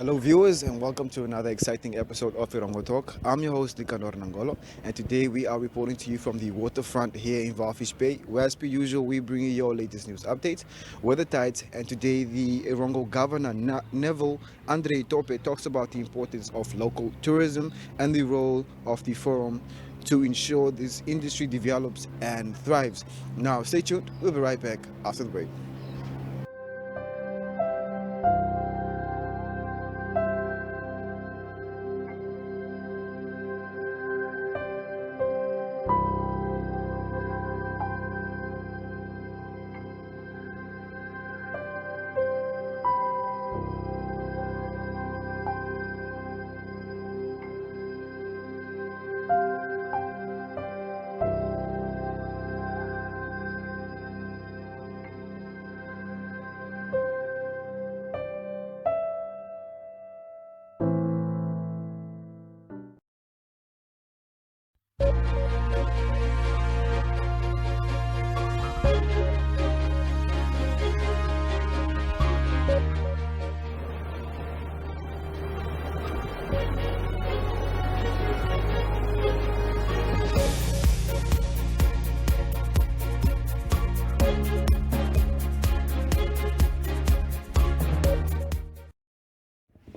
Hello viewers and welcome to another exciting episode of Erongo Talk. I'm your host Nicanor Nangolo, and today we are reporting to you from the waterfront here in Walvis Bay, where as per usual we bring you your latest news updates, weather tides, and today the Erongo Governor Neville Andre-Itope talks about the importance of local tourism and the role of the forum to ensure this industry develops and thrives. Now stay tuned, we'll be right back after the break.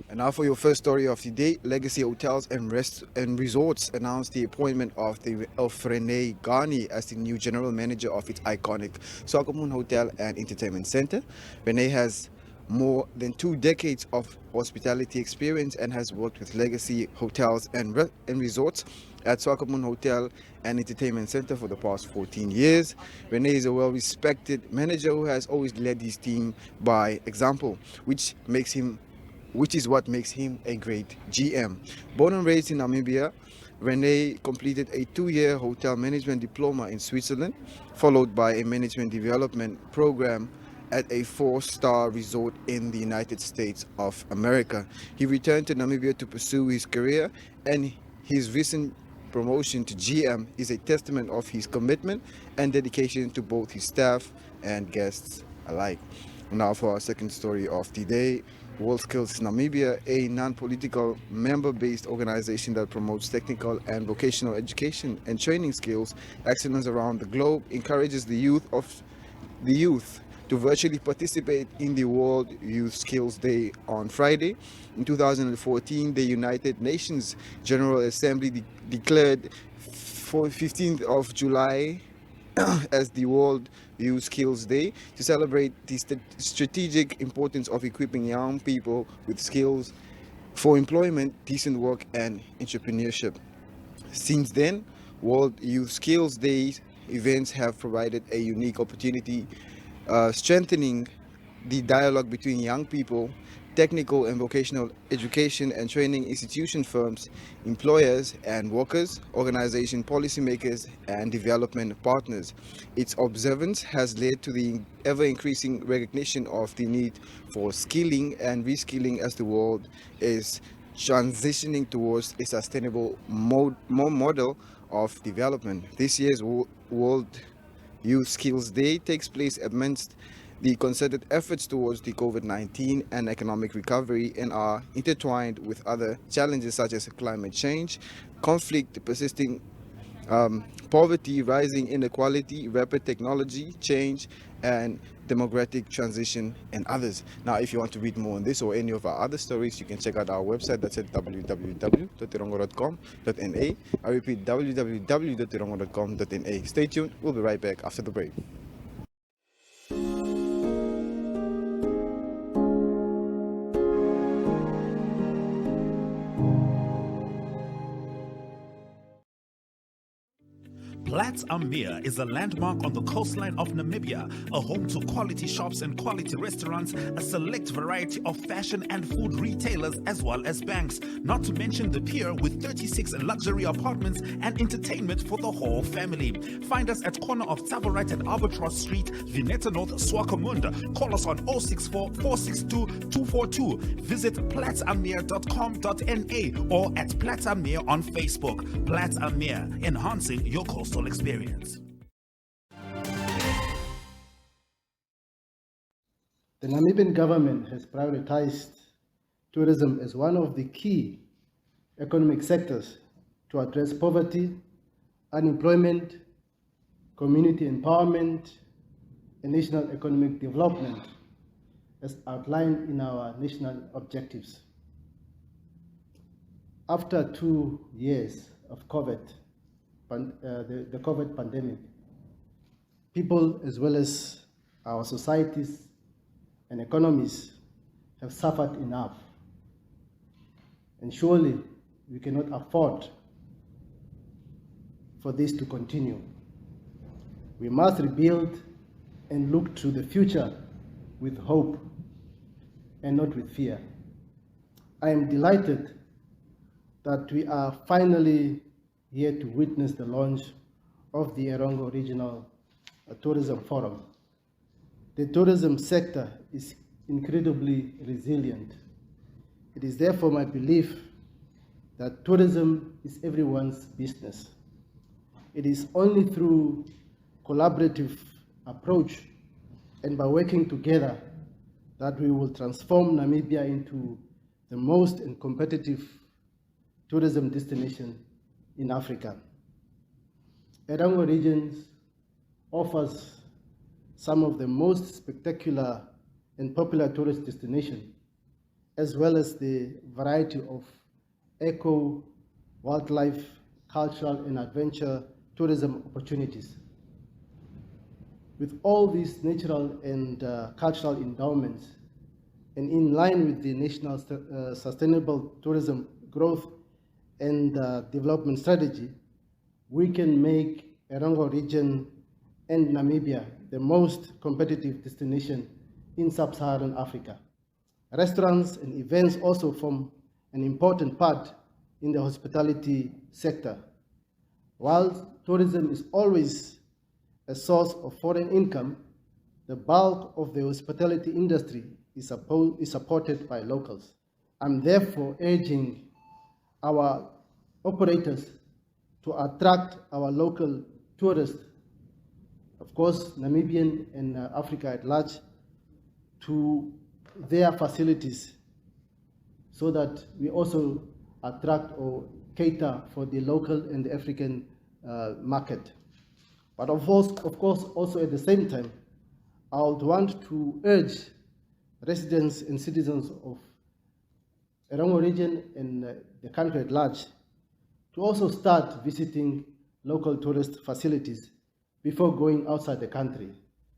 And now for your first story of the day, Legacy Hotels and Resorts announced the appointment of Renee Garni as the new general manager of its iconic Swakopmund Hotel and Entertainment Center. Renee has more than 2 decades of hospitality experience and has worked with Legacy Hotels and Resorts at Swakopmund Hotel and Entertainment Center for the past 14 years. Renee is a well-respected manager who has always led his team by example, which is what makes him a great GM. Born and raised in Namibia, Renee completed a 2-year hotel management diploma in Switzerland, followed by a management development program at a 4-star resort in the United States of America. He returned to Namibia to pursue his career, and his recent promotion to GM is a testament of his commitment and dedication to both his staff and guests alike. Now for our second story of the day, WorldSkills Namibia, a non-political member-based organization that promotes technical and vocational education and training skills excellence around the globe, encourages the youth to virtually participate in the World Youth Skills Day on Friday. In 2014, the United Nations General Assembly declared 15th of July as the World Youth Skills Day to celebrate the strategic importance of equipping young people with skills for employment, decent work, and entrepreneurship. Since then, World Youth Skills Day events have provided a unique opportunity, strengthening the dialogue between young people, technical and vocational education and training institution firms, employers and workers, organization policymakers, and development partners. Its observance has led to the ever-increasing recognition of the need for skilling and reskilling as the world is transitioning towards a sustainable model of development. This year's World Youth Skills Day takes place amidst the concerted efforts towards the COVID-19 and economic recovery and are intertwined with other challenges such as climate change, conflict, persisting poverty, rising inequality, rapid technology change, and demographic transition, and others. Now, if you want to read more on this or any of our other stories, you can check out our website. That's at www.erongo.com.na. I repeat, www.erongo.com.na. Stay tuned. We'll be right back after the break. Platz am Meer is a landmark on the coastline of Namibia, a home to quality shops and quality restaurants, a select variety of fashion and food retailers, as well as banks, not to mention the pier with 36 luxury apartments and entertainment for the whole family. Find us at corner of Tsavorite and Albatross Street, Vineta North, Swakopmund. Call us on 064 462 242. Visit platzammeer.com.na or at Platz am Meer on Facebook. Platz am Meer, enhancing your coastal experience. The Namibian government has prioritized tourism as one of the key economic sectors to address poverty, unemployment, community empowerment, and national economic development, as outlined in our national objectives. After 2 years of COVID, the COVID pandemic, people as well as our societies and economies have suffered enough. And surely we cannot afford for this to continue. We must rebuild and look to the future with hope and not with fear. I am delighted that we are finally here to witness the launch of the Erongo Regional Tourism Forum. The tourism sector is incredibly resilient. It is therefore my belief that tourism is everyone's business. It is only through collaborative approach and by working together that we will transform Namibia into the most and competitive tourism destination in Africa. Erongo Regions offers some of the most spectacular and popular tourist destinations, as well as the variety of eco, wildlife, cultural, and adventure tourism opportunities. With all these natural and cultural endowments, and in line with the National Sustainable Tourism Growth and Development Strategy, we can make Erongo region and Namibia the most competitive destination in sub-Saharan Africa. Restaurants and events also form an important part in the hospitality sector. While tourism is always a source of foreign income, the bulk of the hospitality industry is supported by locals. I'm therefore urging our operators to attract our local tourists, of course, Namibian and Africa at large, to their facilities so that we also attract or cater for the local and the African market. But of course, also at the same time, I would want to urge residents and citizens of Erongo region and the country at large to also start visiting local tourist facilities before going outside the country.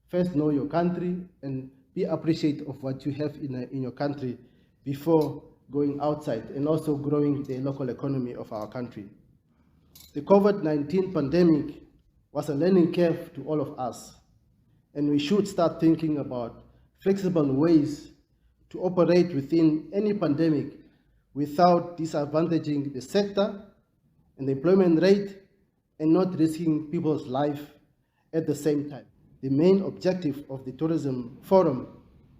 First, know your country and be appreciative of what you have in your country before going outside and also growing the local economy of our country. The COVID-19 pandemic was a learning curve to all of us, and we should start thinking about flexible ways to operate within any pandemic without disadvantaging the sector and the employment rate and not risking people's life at the same time. The main objective of the Tourism Forum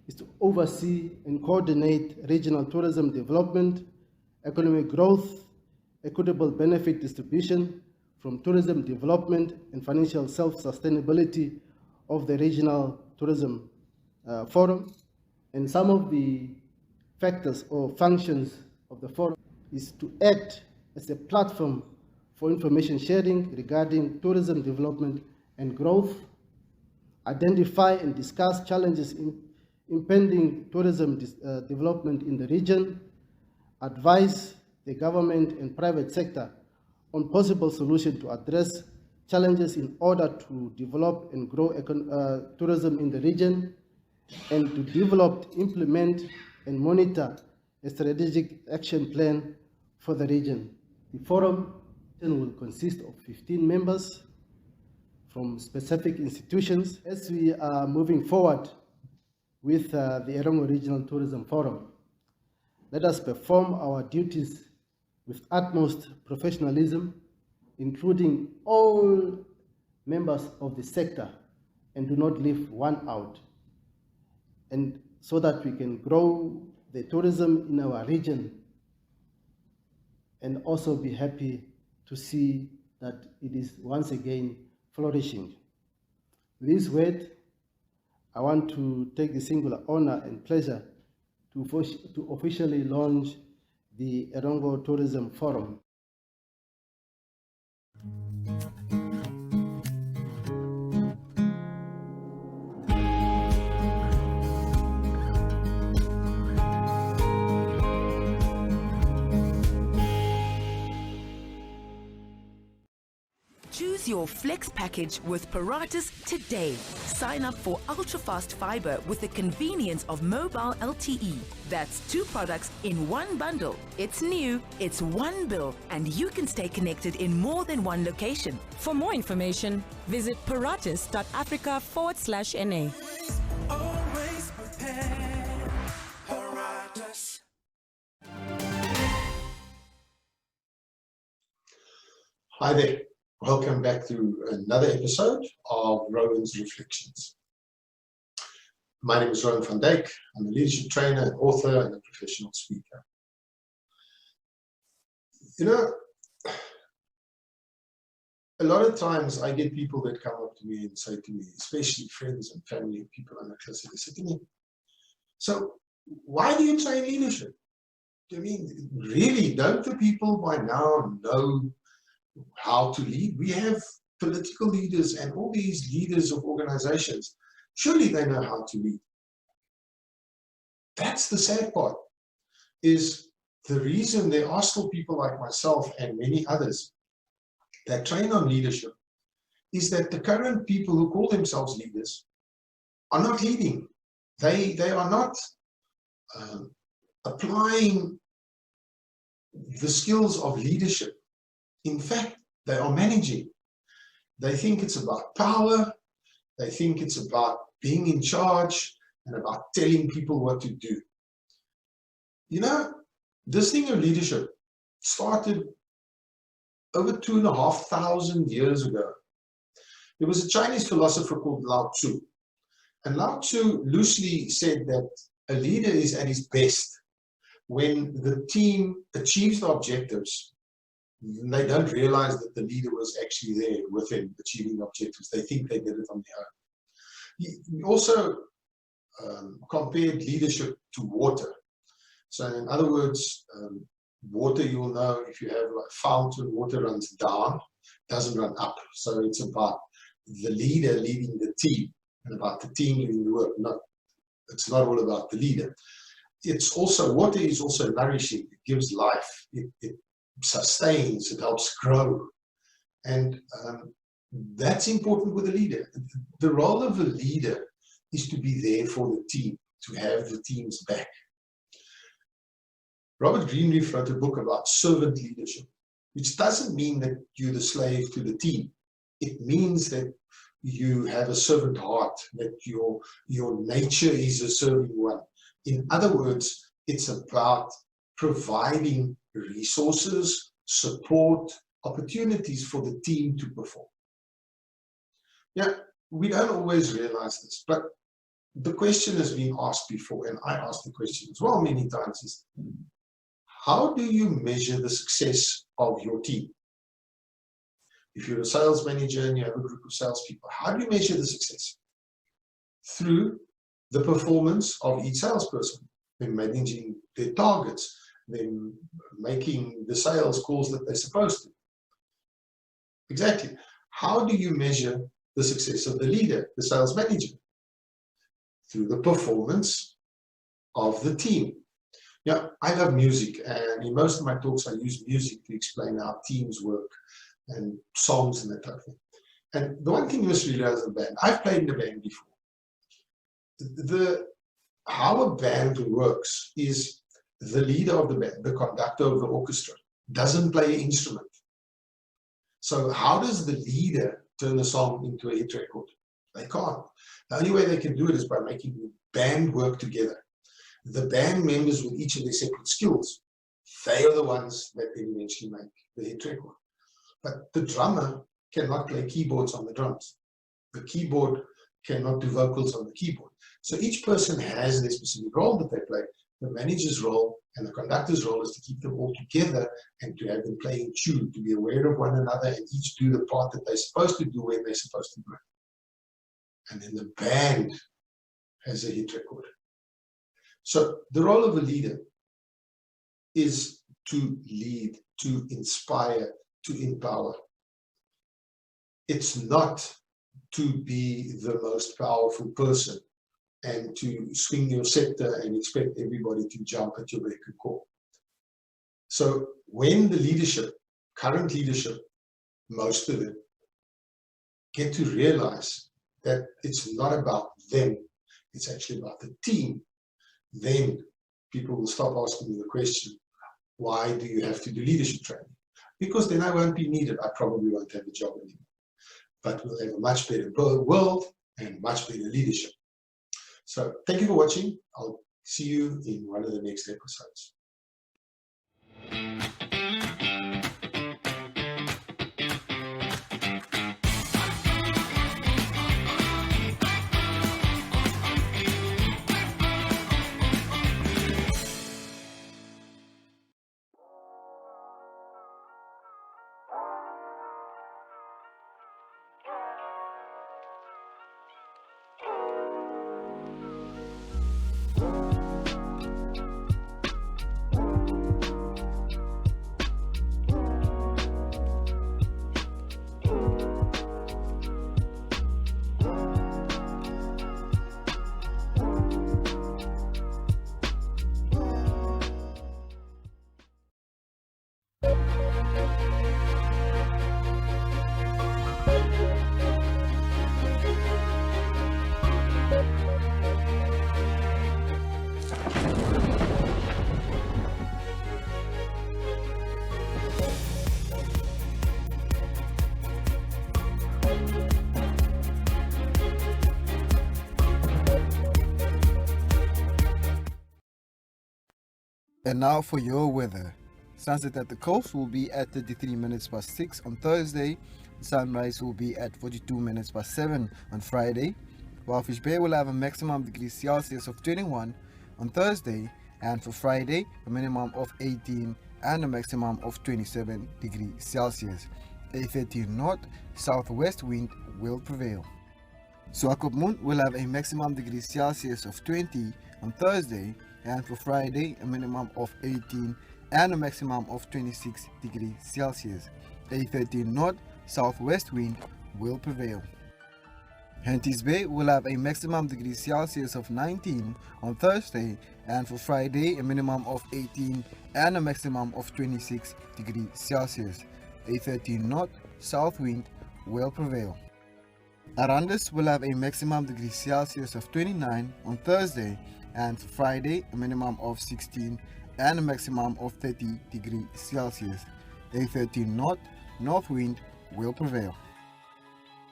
is to oversee and coordinate regional tourism development, economic growth, equitable benefit distribution from tourism development and financial self-sustainability of the Regional Tourism Forum. And some of the factors or functions of the forum is to act as a platform for information sharing regarding tourism development and growth, identify and discuss challenges in impending tourism development in the region, advise the government and private sector on possible solutions to address challenges in order to develop and grow tourism in the region, and to develop, implement, and monitor a strategic action plan for the region. The forum will consist of 15 members from specific institutions. As we are moving forward with the Erongo Regional Tourism Forum, let us perform our duties with utmost professionalism, including all members of the sector, and do not leave one out, and so that we can grow the tourism in our region and also be happy to see that it is once again flourishing. With this word, I want to take the singular honor and pleasure to to officially launch the Erongo Tourism Forum. Choose your flex package with Paratus today. Sign up for ultra-fast fiber with the convenience of mobile LTE. That's 2 products in 1 bundle. It's new, it's 1 bill, and you can stay connected in more than 1 location. For more information, visit paratus.africa/NA. Always prepared. Paratus. Hi there. Welcome back to another episode of Rowan's Reflections. My name is Rowan van Dijk. I'm a leadership trainer, an author, and a professional speaker. You know, a lot of times I get people that come up to me and say to me, especially friends and family and people I'm close to, they say to me, so why do you train leadership? I mean, really, don't the people by now know how to lead? We have political leaders and all these leaders of organizations. Surely they know how to lead. That's the sad part, is the reason there are still people like myself and many others that train on leadership is that the current people who call themselves leaders are not leading. They are not applying the skills of leadership. In fact, they are managing. They think it's about power. They think it's about being in charge and about telling people what to do. You know, this thing of leadership started over 2,500 years ago. There was a Chinese philosopher called Lao Tzu. And Lao Tzu loosely said that a leader is at his best when the team achieves the objectives. They don't realize that the leader was actually there with them achieving the objectives. They think they did it on their own. He also compared leadership to water. So in other words, water, you will know, if you have like fountain, water runs down, doesn't run up. So it's about the leader leading the team and about the team doing the work. It's not all about the leader. It's also, water is also nourishing. It gives life. It sustains, it helps grow. And that's important with a leader. The role of a leader is to be there for the team, to have the team's back. Robert Greenleaf wrote a book about servant leadership, which doesn't mean that you're the slave to the team. It means that you have a servant heart, that your nature is a serving one. In other words, it's about providing resources, support, opportunities for the team to perform. Yeah, we don't always realize this, but the question has been asked before, and I asked the question as well many times, is how do you measure the success of your team? If you're a sales manager and you have a group of salespeople, how do you measure the success? Through the performance of each salesperson, them managing their targets, them making the sales calls that they're supposed to. Exactly. How do you measure the success of the leader, the sales manager? Through the performance of the team. Now, I love music, and in most of my talks I use music to explain how teams work and songs and that type of thing. And the one thing you must realize in a band, I've played in a band before. How a band works is the leader of the band, the conductor of the orchestra, doesn't play an instrument. So how does the leader turn the song into a hit record? They can't. The only way they can do it is by making the band work together. The band members with each of their separate skills, they are the ones that then eventually make the hit record. But the drummer cannot play keyboards on the drums. The keyboard cannot do vocals on the keyboard. So each person has their specific role that they play. The manager's role and the conductor's role is to keep them all together and to have them play in tune, to be aware of one another and each do the part that they're supposed to do when they're supposed to do it. And then the band has a hit record. So the role of a leader is to lead, to inspire, to empower. It's not to be the most powerful person and to swing your scepter and expect everybody to jump at your beck and call. So when the leadership, current leadership, most of it, get to realize that it's not about them, it's actually about the team, then people will stop asking me the question, why do you have to do leadership training? Because then I won't be needed. I probably won't have a job anymore. But we'll have a much better world and much better leadership. So thank you for watching. I'll see you in one of the next episodes. And now for your weather. Sunset at the coast will be at 33 minutes past 6 on Thursday. Sunrise will be at 42 minutes past 7 on Friday. Walvis Bay will have a maximum degrees Celsius of 21 on Thursday, and for Friday a minimum of 18 and a maximum of 27 degrees Celsius. A 13 knot southwest wind will prevail. Swakopmund will have a maximum degrees Celsius of 20 on Thursday, and for Friday a minimum of 18 and a maximum of 26 degrees Celsius. A 13 knot southwest wind will prevail. Henties Bay will have a maximum degrees Celsius of 19 on Thursday, and for Friday a minimum of 18 and a maximum of 26 degrees Celsius. A 13 knot south wind will prevail. Arandis will have a maximum degrees Celsius of 29 on Thursday, and for Friday a minimum of 16 and a maximum of 30 degrees Celsius. A 13 knot north wind will prevail.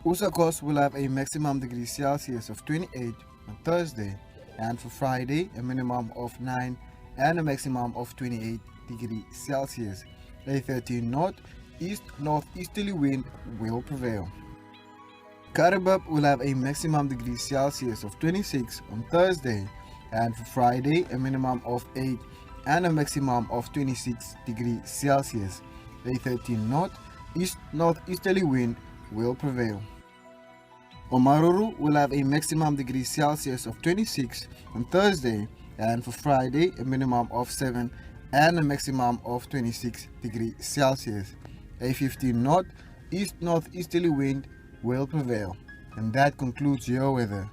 Usakos will have a maximum degrees Celsius of 28 on Thursday, and for Friday a minimum of 9 and a maximum of 28 degrees Celsius. A 13 knot east-northeasterly wind will prevail. Karibab will have a maximum degrees Celsius of 26 on Thursday, and for Friday a minimum of 8 and a maximum of 26 degrees Celsius. A 13 knot east-northeasterly wind will prevail. Omaruru will have a maximum degrees Celsius of 26 on Thursday, and for Friday a minimum of 7 and a maximum of 26 degrees Celsius. A 15 knot east-northeasterly wind will prevail. And that concludes your weather.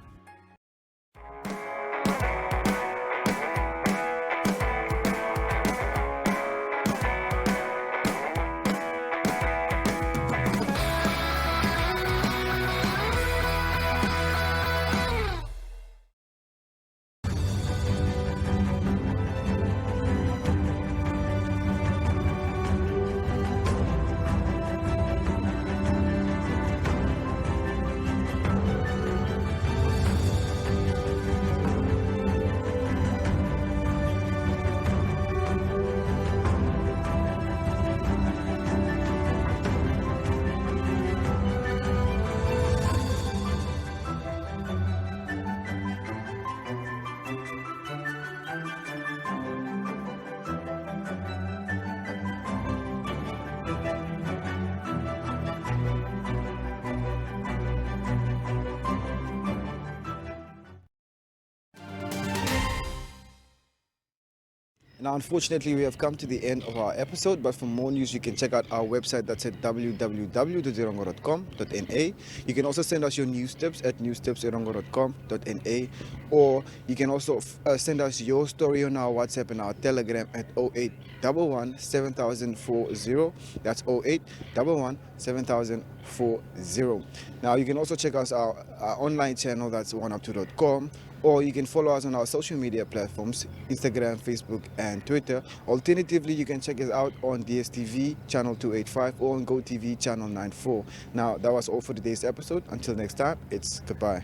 Now, unfortunately, we have come to the end of our episode, but for more news, you can check out our website that's at www.erongo.com.na. You can also send us your news tips at newstipserongo.com.na, or you can also send us your story on our WhatsApp and our Telegram at 0811 7040. That's 0811 7040. Now, you can also check us our online channel, that's oneup2.com, or you can follow us on our social media platforms, Instagram, Facebook, and Twitter. Alternatively, you can check us out on DSTV channel 285 or on GoTV channel 94. Now, that was all for today's episode. Until next time, it's goodbye.